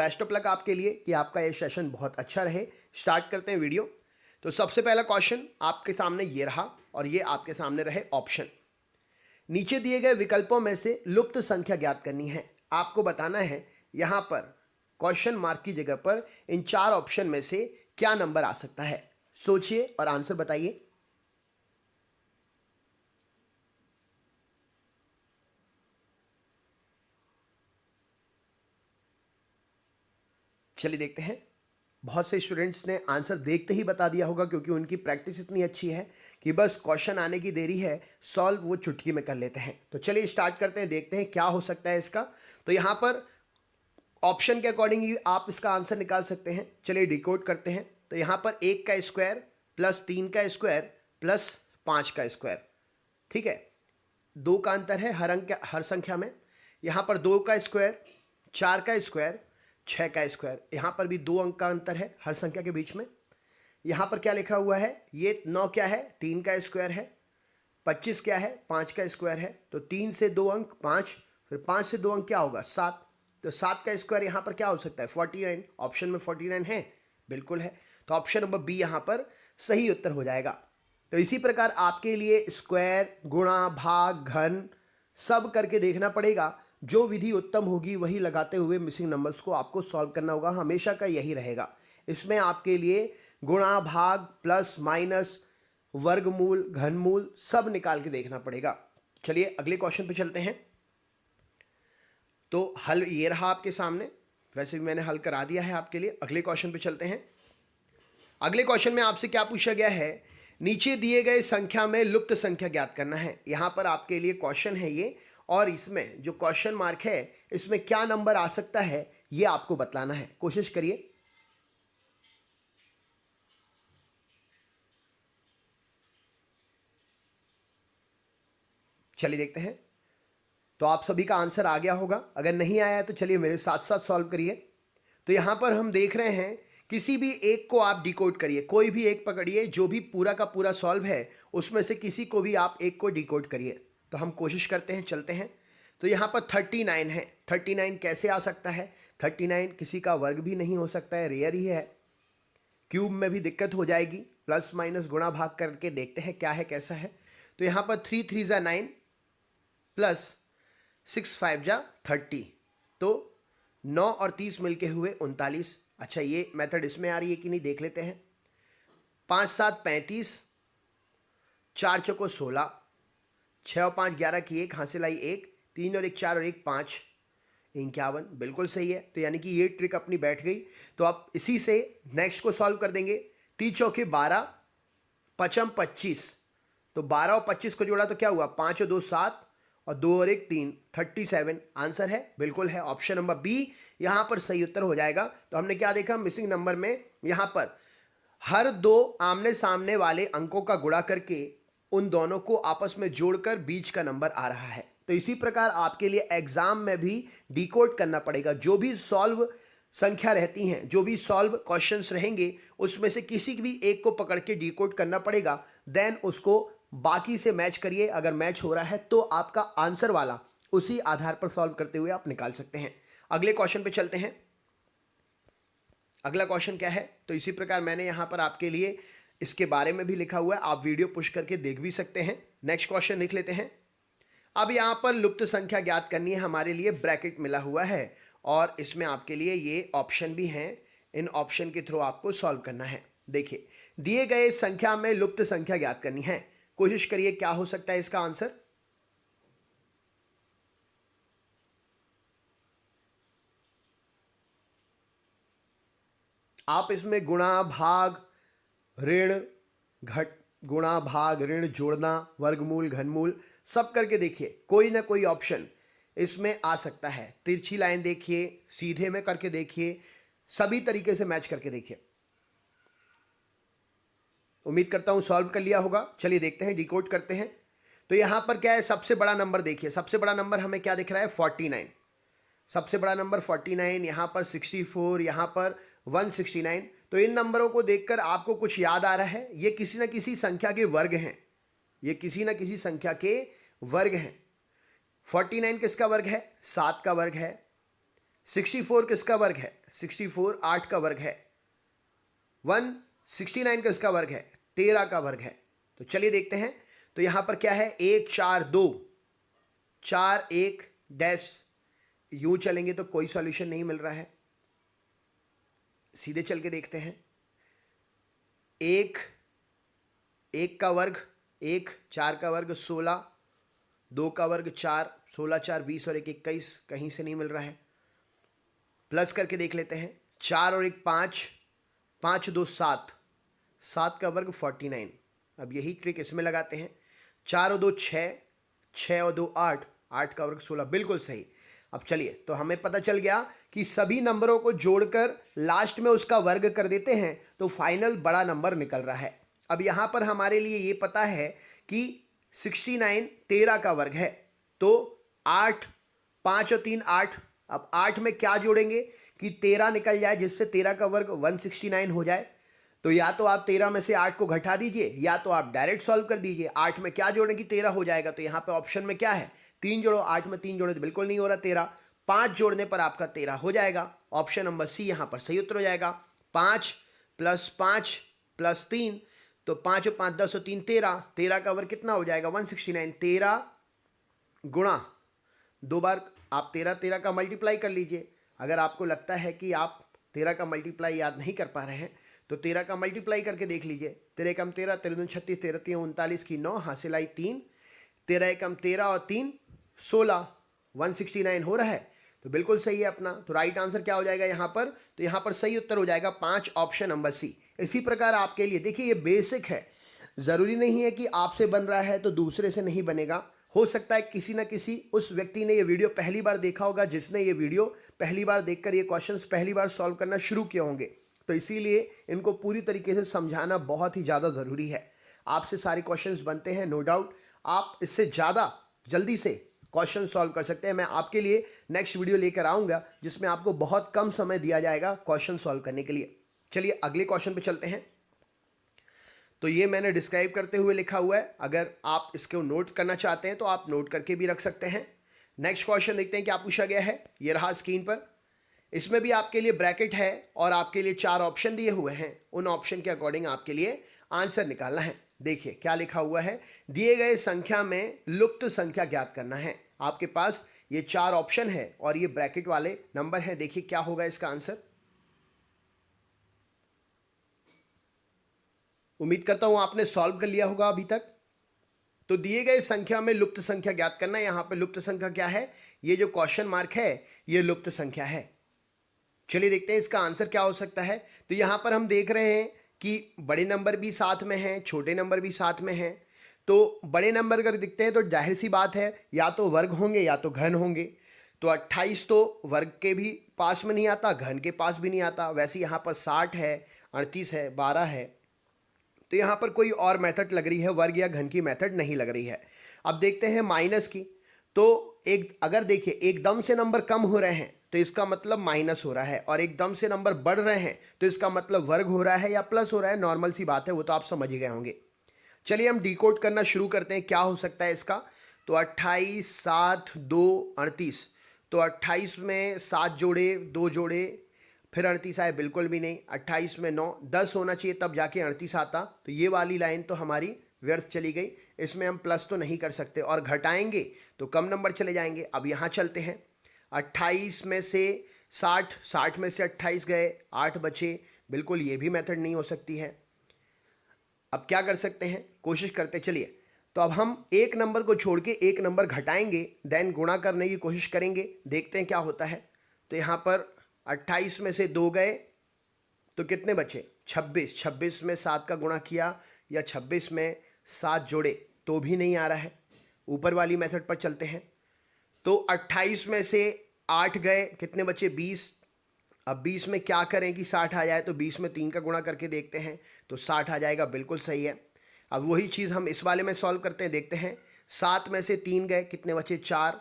Best of luck आपके लिए कि आपका ये सेशन बहुत अच्छा रहे। स्टार्ट करते हैं वीडियो। तो सबसे पहला क्वेश्चन आपके सामने ये रहा और ये आपके सामने रहे ऑप्शन। नीचे दिए गए विकल्पों में से लुप्त संख्या ज्ञात करनी है। आपको बताना है यहाँ पर क्वेश्चन मार्क की जगह पर इन 4 ऑप्शन में से क्या नंबर आ सकता है। सोचिए और आंसर बताइए। चलिए देखते हैं। बहुत से स्टूडेंट्स ने आंसर देखते ही बता दिया होगा क्योंकि उनकी प्रैक्टिस इतनी अच्छी है कि बस क्वेश्चन आने की देरी है, सॉल्व वो चुटकी में कर लेते हैं। तो चलिए स्टार्ट करते हैं, देखते हैं क्या हो सकता है इसका। तो यहाँ पर ऑप्शन के अकॉर्डिंग ही आप इसका आंसर निकाल सकते हैं। चलिए डिकोड करते हैं। तो यहाँ पर 1 का स्क्वायर प्लस 3 का स्क्वायर प्लस 5 का स्क्वायर, ठीक है। 2 का अंतर है हर संख्या में। यहाँ पर 2 का स्क्वायर, 4 का स्क्वायर, 6 का स्क्वायर। यहाँ पर भी 2 अंक का अंतर है हर संख्या के बीच में। यहाँ पर क्या लिखा हुआ है, ये 9 क्या है, 3 का स्क्वायर है। 25 क्या है, 5 का स्क्वायर है। तो 3 से 2 अंक 5, फिर 5 से 2 अंक क्या होगा, 7। तो 7 का स्क्वायर यहाँ पर क्या हो सकता है, 49। ऑप्शन में 49 है, बिल्कुल है। तो ऑप्शन नंबर बी यहाँ पर सही उत्तर हो जाएगा। तो इसी प्रकार आपके लिए स्क्वायर, गुणा, भाग, घन सब करके देखना पड़ेगा। जो विधि उत्तम होगी वही लगाते हुए मिसिंग नंबर्स को आपको सॉल्व करना होगा। हमेशा का यही रहेगा। इसमें आपके लिए गुणा, भाग, प्लस, माइनस, वर्गमूल, घनमूल सब निकाल के देखना पड़ेगा। चलिए अगले क्वेश्चन पे चलते हैं। तो हल ये रहा आपके सामने, वैसे भी मैंने हल करा दिया है आपके लिए। अगले क्वेश्चन पे चलते हैं। अगले क्वेश्चन में आपसे क्या पूछा गया है, नीचे दिए गए संख्या में लुप्त संख्या ज्ञात करना है। यहां पर आपके लिए क्वेश्चन है ये, और इसमें जो क्वेश्चन मार्क है इसमें क्या नंबर आ सकता है ये आपको बतलाना है। कोशिश करिए। चलिए देखते हैं। तो आप सभी का आंसर आ गया होगा। अगर नहीं आया है तो चलिए मेरे साथ साथ सॉल्व करिए। तो यहां पर हम देख रहे हैं, किसी भी एक को आप डिकोड करिए। कोई भी एक पकड़िए जो भी पूरा का पूरा सॉल्व है, उसमें से किसी को भी आप एक को डिकोड करिए। तो हम कोशिश करते हैं, चलते हैं। तो यहाँ पर 39 है। 39 कैसे आ सकता है, 39 किसी का वर्ग भी नहीं हो सकता है, रेयर ही है। क्यूब में भी दिक्कत हो जाएगी। प्लस माइनस गुणा भाग करके देखते हैं क्या है कैसा है। तो यहाँ पर 3 3 ज़ा 9 प्लस 6 5 जा 30। तो 9 और 30 मिलके हुए 39। अच्छा, ये मेथड इसमें आ रही है कि नहीं देख लेते हैं। 5 7 35, 4 चौको 16, 6 और 5 11 की 1 हासिल आई 1, 3 और 1 4 और 1 5, 51। बिल्कुल सही है। तो यानी कि ये ट्रिक अपनी बैठ गई। तो आप इसी से नेक्स्ट को सॉल्व कर देंगे। 3 चौके 12, 5 25। तो 12 और 25 को जोड़ा तो क्या हुआ, 5 और 2 7 और 2 और 1 3, 37 आंसर है, बिल्कुल है। ऑप्शन नंबर बी यहां पर सही उत्तर हो जाएगा। तो हमने क्या देखा, मिसिंग नंबर में यहां पर हर 2 आमने सामने वाले अंकों का गुणा करके उन दोनों को आपस में जोड़कर बीच का नंबर आ रहा है। तो इसी प्रकार आपके लिए एग्जाम में भी डिकोड करना पड़ेगा। जो भी सॉल्व संख्या रहती हैं, जो भी सॉल्व क्वेश्चंस रहेंगे, उसमें से किसी भी एक को पकड़ के डिकोड करना पड़ेगा। देन उसको बाकी से मैच करिए। अगर मैच हो रहा है तो आपका आंसर वाला उसी आधार पर सॉल्व करते हुए आप निकाल सकते हैं। अगले क्वेश्चन पे चलते हैं। अगला क्वेश्चन क्या है, तो इसी प्रकार मैंने यहां पर आपके लिए इसके बारे में भी लिखा हुआ है, आप वीडियो पुश करके देख भी सकते हैं। नेक्स्ट क्वेश्चन लिख लेते हैं। अब यहां पर लुप्त संख्या ज्ञात करनी है, हमारे लिए ब्रैकेट मिला हुआ है और इसमें आपके लिए ये ऑप्शन भी हैं। इन ऑप्शन के थ्रू आपको सॉल्व करना है। देखिए, दिए गए संख्या में लुप्त संख्या ज्ञात करनी है। कोशिश करिए क्या हो सकता है इसका आंसर। आप इसमें गुणा, भाग, ऋण, घट, गुणा, भाग, ऋण, जोड़ना, वर्गमूल, घनमूल सब करके देखिए, कोई ना कोई ऑप्शन इसमें आ सकता है। तिरछी लाइन देखिए, सीधे में करके देखिए, सभी तरीके से मैच करके देखिए। उम्मीद करता हूं सॉल्व कर लिया होगा। चलिए देखते हैं, डिकोड करते हैं। तो यहां पर क्या है, सबसे बड़ा नंबर देखिए। सबसे बड़ा नंबर हमें क्या दिख रहा है, 49। सबसे बड़ा नंबर 49, यहां पर 64, यहां पर 169। तो इन नंबरों को देखकर आपको कुछ याद आ रहा है, ये किसी न किसी संख्या के वर्ग हैं। ये किसी न किसी संख्या के वर्ग हैं। 49 किसका वर्ग है, 7 का वर्ग है। 64 किसका वर्ग है? 64 8 का वर्ग है। 169 किसका वर्ग है? 13 का वर्ग है। तो चलिए देखते हैं। तो यहां पर क्या है? 1 4 2 4 1 डैश, यूं चलेंगे तो कोई सॉल्यूशन नहीं मिल रहा है। सीधे चल के देखते हैं। 1 1 का वर्ग 1, 4 का वर्ग 16, 2 का वर्ग 4, 16 4 20 और 1 21, कहीं से नहीं मिल रहा है। प्लस करके देख लेते हैं। 4 और 1 5, 5 2 7, 7 का वर्ग 49। अब यही ट्रिक इसमें लगाते हैं। 4 और 2 6, 6 और 2 8, 8 का वर्ग 16, बिल्कुल सही। अब चलिए, तो हमें पता चल गया कि सभी नंबरों को जोड़कर लास्ट में उसका वर्ग कर देते हैं तो फाइनल बड़ा नंबर निकल रहा है। अब यहाँ पर हमारे लिए ये पता है कि 69 13 का वर्ग है, तो 8 5 और 3 8। अब 8 में क्या जोड़ेंगे कि 13 निकल जाए, जिससे 13 का वर्ग 169 हो जाए। तो या तो आप 13 में से 8 को घटा दीजिए या तो आप डायरेक्ट सॉल्व कर दीजिए। 8 में क्या जोड़ें कि 13 हो जाएगा, तो यहाँ पे ऑप्शन में क्या है? 3 जोड़ो। 8 में 3 जोड़े तो बिल्कुल नहीं हो रहा 13। 5 जोड़ने पर आपका 13 हो जाएगा। ऑप्शन नंबर सी यहाँ पर सही उत्तर हो जाएगा। 5 + 5 + 3, तो 5 और 5 10 और 3 13। 13 का वर्ग कितना हो जाएगा? 169। 13 गुणा, दो बार आप 13 13 का मल्टीप्लाई कर लीजिए। अगर आपको लगता है कि आप 13 का मल्टीप्लाई याद नहीं कर पा रहे हैं तो 13 का मल्टीप्लाई करके देख लीजिए। 13 कम 13, 13 दूनी 36, 13 3 39 की 9, हासिल आई 3। 13 कम 13 और 3 16, 169 हो रहा है, तो बिल्कुल सही है अपना। तो राइट आंसर क्या हो जाएगा यहाँ पर? तो यहाँ पर सही उत्तर हो जाएगा 5, ऑप्शन नंबर सी। इसी प्रकार आपके लिए देखिए, ये बेसिक है, ज़रूरी नहीं है कि आपसे बन रहा है तो दूसरे से नहीं बनेगा। हो सकता है किसी न किसी उस व्यक्ति ने ये वीडियो पहली बार देखा होगा, जिसने ये वीडियो पहली बार देखकर ये क्वेश्चंस पहली बार सॉल्व करना शुरू किए होंगे, तो इसीलिए इनको पूरी तरीके से समझाना बहुत ही ज़्यादा ज़रूरी है। आपसे सारे क्वेश्चंस बनते हैं, नो डाउट आप इससे ज़्यादा जल्दी से क्वेश्चन सॉल्व कर सकते हैं। मैं आपके लिए नेक्स्ट वीडियो लेकर आऊँगा जिसमें आपको बहुत कम समय दिया जाएगा क्वेश्चन सॉल्व करने के लिए। चलिए अगले क्वेश्चन पर चलते हैं। तो ये मैंने डिस्क्राइब करते हुए लिखा हुआ है, अगर आप इसको नोट करना चाहते हैं तो आप नोट करके भी रख सकते हैं। नेक्स्ट क्वेश्चन देखते हैं क्या पूछा गया है। ये रहा स्क्रीन पर। इसमें भी आपके लिए ब्रैकेट है और आपके लिए 4 ऑप्शन दिए हुए हैं। उन ऑप्शन के अकॉर्डिंग आपके लिए आंसर निकालना है। देखिए क्या लिखा हुआ है। दिए गए संख्या में लुप्त संख्या ज्ञात करना है। आपके पास ये 4 ऑप्शन है और ये ब्रैकेट वाले नंबर हैं। देखिए क्या होगा इसका आंसर। उम्मीद करता हूं आपने सॉल्व कर लिया होगा अभी तक। तो दिए गए संख्या में लुप्त संख्या ज्ञात करना है। यहां पे लुप्त संख्या क्या है? ये जो क्वेश्चन मार्क है ये लुप्त संख्या है। चलिए देखते हैं इसका आंसर क्या हो सकता है। तो यहां पर हम देख रहे हैं कि बड़े नंबर भी साथ में हैं, छोटे नंबर भी साथ में हैं। तो बड़े नंबर अगर दिखते हैं तो जाहिर सी बात है या तो वर्ग होंगे या तो घन होंगे। तो 28 तो वर्ग के भी पास में नहीं आता, घन के पास भी नहीं आता। वैसे यहाँ पर 60 है, 38 है, 12 है। तो यहाँ पर कोई और मेथड लग रही है, वर्ग या घन की मेथड नहीं लग रही है। अब देखते हैं माइनस की। तो एक अगर देखिए एकदम से नंबर कम हो रहे हैं तो इसका मतलब माइनस हो रहा है, और एकदम से नंबर बढ़ रहे हैं तो इसका मतलब वर्ग हो रहा है या प्लस हो रहा है। नॉर्मल सी बात है, वो तो आप समझ ही गए होंगे। चलिए हम डिकोड करना शुरू करते हैं क्या हो सकता है इसका। तो 28 7 2 38। तो 28 में 7 जोड़े, 2 जोड़े, फिर 38 आए, बिल्कुल भी नहीं। 28 में 9, 10 होना चाहिए तब जाके 38 आता। तो ये वाली लाइन तो हमारी व्यर्थ चली गई। इसमें हम प्लस तो नहीं कर सकते, और घटाएंगे तो कम नंबर चले जाएंगे। अब यहाँ चलते हैं। 28 में से 60, 60 में से 28 गए, 8 बचे। बिल्कुल ये भी मेथड नहीं हो सकती है। अब क्या कर सकते हैं, कोशिश करते चलिए। तो अब हम एक नंबर को छोड़ के एक नंबर घटाएंगे, देन गुणा करने की कोशिश करेंगे, देखते हैं क्या होता है। तो यहाँ पर 28 में से 2 गए तो कितने बचे? 26। 26 में 7 का गुणा किया या 26 में 7 जोड़े तो भी नहीं आ रहा है। ऊपर वाली मेथड पर चलते हैं। तो 28 में से 8 गए, कितने बचे? 20। अब 20 में क्या करें कि 60 आ जाए? तो 20 में 3 का गुणा करके देखते हैं तो 60 आ जाएगा, बिल्कुल सही है। अब वही चीज़ हम इस वाले में सॉल्व करते हैं, देखते हैं। 7 में से 3 गए, कितने बचे? 4।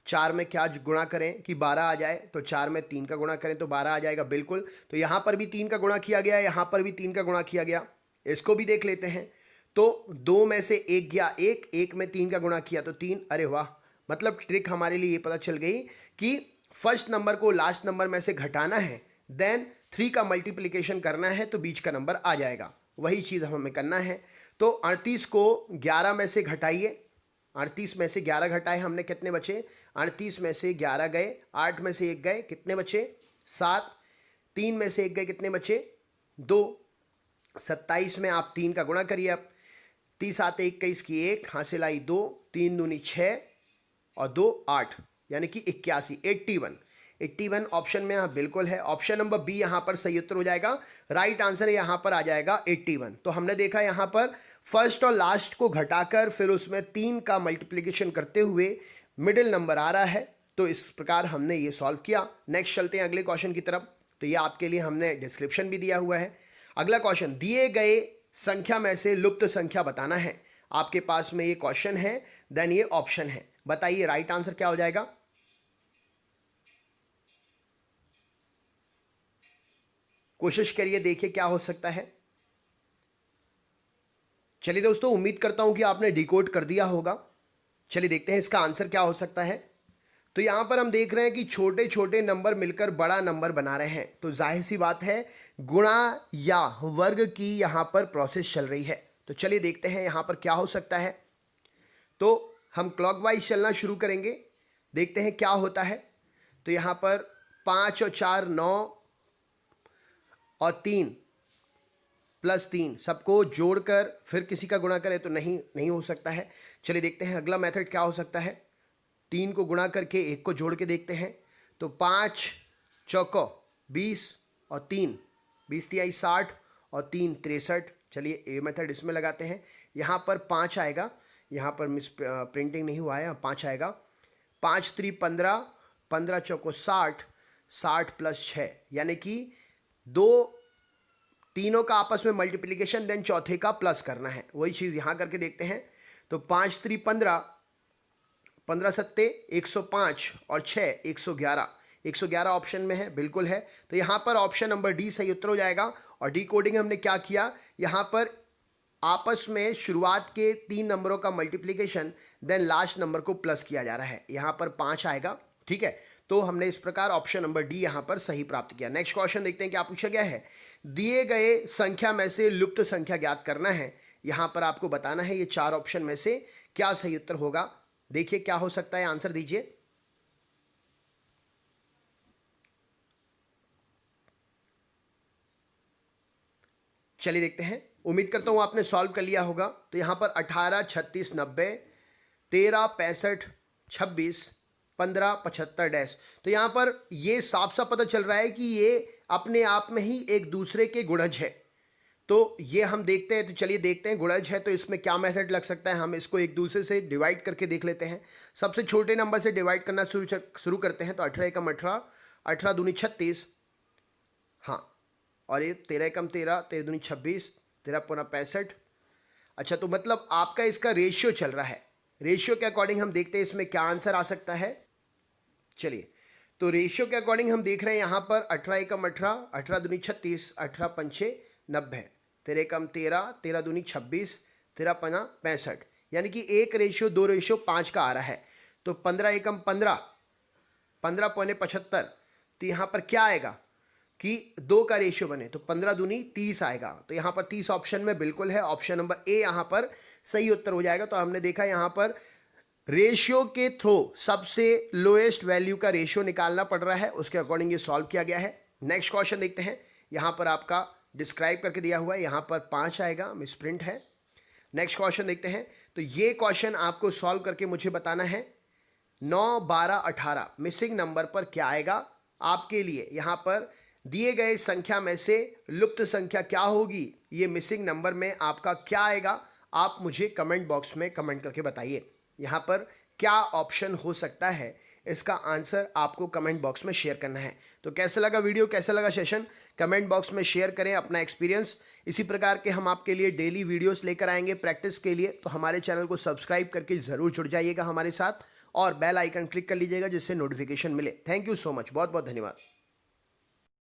4 में क्या गुणा करें कि 12 आ जाए? तो 4 में 3 का गुणा करें तो 12 आ जाएगा, बिल्कुल। तो यहाँ पर भी 3 का गुणा किया गया, यहाँ पर भी 3 का गुणा किया गया। इसको भी देख लेते हैं। तो 2 में से 1 गया, 1 में 3 का गुणा किया तो 3। अरे वाह, मतलब ट्रिक हमारे लिए ये पता चल गई कि फर्स्ट नंबर को लास्ट नंबर में से घटाना है, देन 3 का मल्टीप्लिकेशन करना है तो बीच का नंबर आ जाएगा। वही चीज़ हमें करना है। तो 38 को 11 में से घटाइए। 38 में से 11 घटाए हमने, कितने बचे? 38 में से 11 गए, 8 में से 1 गए, कितने बचे? 7। 3 में से 1 गए, कितने बचे? 2। 27 में आप 3 का गुणा करिए। अब 30 7 21 की 1 हासिल आई 2, 3 दूनी 6 और 2 8, यानी कि 81, 81। 81 ऑप्शन में यहाँ बिल्कुल है। ऑप्शन नंबर बी यहाँ पर सही उत्तर हो जाएगा। राइट आंसर यहाँ पर आ जाएगा 81। तो हमने देखा यहाँ पर फर्स्ट और लास्ट को घटाकर फिर उसमें 3 का मल्टीप्लिकेशन करते हुए मिडिल नंबर आ रहा है। तो इस प्रकार हमने ये सॉल्व किया। नेक्स्ट चलते हैं अगले क्वेश्चन की तरफ। तो ये आपके लिए हमने डिस्क्रिप्शन भी दिया हुआ है। अगला क्वेश्चन, दिए गए संख्या में से लुप्त संख्या बताना है। आपके पास में ये क्वेश्चन है, देन ये ऑप्शन है। बताइए राइट आंसर क्या हो जाएगा? कोशिश करिए, देखिए क्या हो सकता है। चलिए दोस्तों, उम्मीद करता हूं कि आपने डिकोड कर दिया होगा। चलिए देखते हैं इसका आंसर क्या हो सकता है। तो यहां पर हम देख रहे हैं कि छोटे छोटे नंबर मिलकर बड़ा नंबर बना रहे हैं। तो जाहिर सी बात है, गुणा या वर्ग की यहां पर प्रोसेस चल रही है। तो चलिए देखते हैं यहां पर क्या हो सकता है। तो हम क्लॉकवाइज चलना शुरू करेंगे, देखते हैं क्या होता है। तो यहां पर 5 और 4 9 और 3 प्लस 3 सबको जोड़कर फिर किसी का गुणा करें तो नहीं हो सकता है। चलिए देखते हैं अगला मेथड क्या हो सकता है। 3 को गुणा करके 1 को जोड़ के देखते हैं। तो 5 चौको 20 और 3 20 तिहाई 60 और 3 63। चलिए ये मेथड इसमें लगाते हैं। यहाँ पर 5 आएगा, यहाँ पर मिस प्रिंटिंग नहीं हुआ है, 5 आएगा। 5 3 15, 15 चौको 60, 60 प्लस 6, यानी कि तीनों का आपस में मल्टीप्लिकेशन, देन चौथे का प्लस करना है। वही चीज़ यहाँ करके देखते हैं। तो 5 3 15, 15 सत्ते 105 और 6 111। 111 ऑप्शन में है, बिल्कुल है। तो यहाँ पर ऑप्शन नंबर डी सही उत्तर हो जाएगा। और डी कोडिंग हमने क्या किया, यहाँ पर आपस में शुरुआत के 3 नंबरों का मल्टीप्लिकेशन, देन लास्ट नंबर को प्लस किया जा रहा है। यहाँ पर 5 आएगा, ठीक है। तो हमने इस प्रकार ऑप्शन नंबर डी यहाँ पर सही प्राप्त किया। नेक्स्ट क्वेश्चन देखते हैं क्या पूछा गया है। दिए गए संख्या में से लुप्त संख्या ज्ञात करना है। यहाँ पर आपको बताना है ये 4 ऑप्शन में से क्या सही उत्तर होगा। देखिए क्या हो सकता है, आंसर दीजिए। चलिए देखते हैं। उम्मीद करता हूं आपने सॉल्व कर लिया होगा। तो यहां पर 18 36 90, 13 65 26, 15 75 डैश। तो यहां पर ये साफ साफ पता चल रहा है कि ये अपने आप में ही एक दूसरे के गुणज है। तो ये हम देखते हैं। तो चलिए देखते हैं, गुणज है तो इसमें क्या मेथड लग सकता है। हम इसको एक दूसरे से डिवाइड करके देख लेते हैं। सबसे छोटे नंबर से डिवाइड करना शुरू करते हैं। तो 18 एकम 18, 18 दूनी 36, हाँ, और ये 13 एकम 13, 13 दूनी 26, 13 पौना 65। अच्छा, तो मतलब आपका इसका रेशियो चल रहा है। रेशियो के अकॉर्डिंग हम देखते हैं इसमें क्या आंसर आ सकता है। चलिए, तो रेशियो के अकॉर्डिंग हम देख रहे हैं यहाँ पर 18 एकम 18, 18 दूनी 36, 18 पंचे 90, 13 एकम 13, 13 दूनी 26, 13 पना 65, यानी कि 1:2:5 का आ रहा है। तो 15 एकम 15, 15 पौने 75। तो यहाँ पर क्या आएगा कि 2 का रेशियो बने, तो 15 दूनी 30 आएगा। तो यहाँ पर 30 ऑप्शन में बिल्कुल है। ऑप्शन नंबर ए यहाँ पर सही उत्तर हो जाएगा। तो हमने देखा यहाँ पर रेशियो के थ्रू सबसे लोएस्ट वैल्यू का रेशियो निकालना पड़ रहा है, उसके अकॉर्डिंग ये सॉल्व किया गया है। नेक्स्ट क्वेश्चन देखते हैं। यहाँ पर आपका डिस्क्राइब करके दिया हुआ है, यहाँ पर 5 आएगा, मिसप्रिंट है। नेक्स्ट क्वेश्चन देखते हैं। तो ये क्वेश्चन आपको सॉल्व करके मुझे बताना है 9 12 18 मिसिंग नंबर पर क्या आएगा आपके लिए। यहाँ पर दिए गए संख्या में से लुप्त संख्या क्या होगी, ये मिसिंग नंबर में आपका क्या आएगा, आप मुझे कमेंट बॉक्स में कमेंट करके बताइए। यहाँ पर क्या ऑप्शन हो सकता है, इसका आंसर आपको कमेंट बॉक्स में शेयर करना है। तो कैसा लगा वीडियो, कैसा लगा सेशन, कमेंट बॉक्स में शेयर करें अपना एक्सपीरियंस। इसी प्रकार के हम आपके लिए डेली वीडियोस लेकर आएंगे प्रैक्टिस के लिए। तो हमारे चैनल को सब्सक्राइब करके ज़रूर जुड़ जाइएगा हमारे साथ और बेल आइकन क्लिक कर लीजिएगा जिससे नोटिफिकेशन मिले। थैंक यू सो मच, बहुत बहुत धन्यवाद।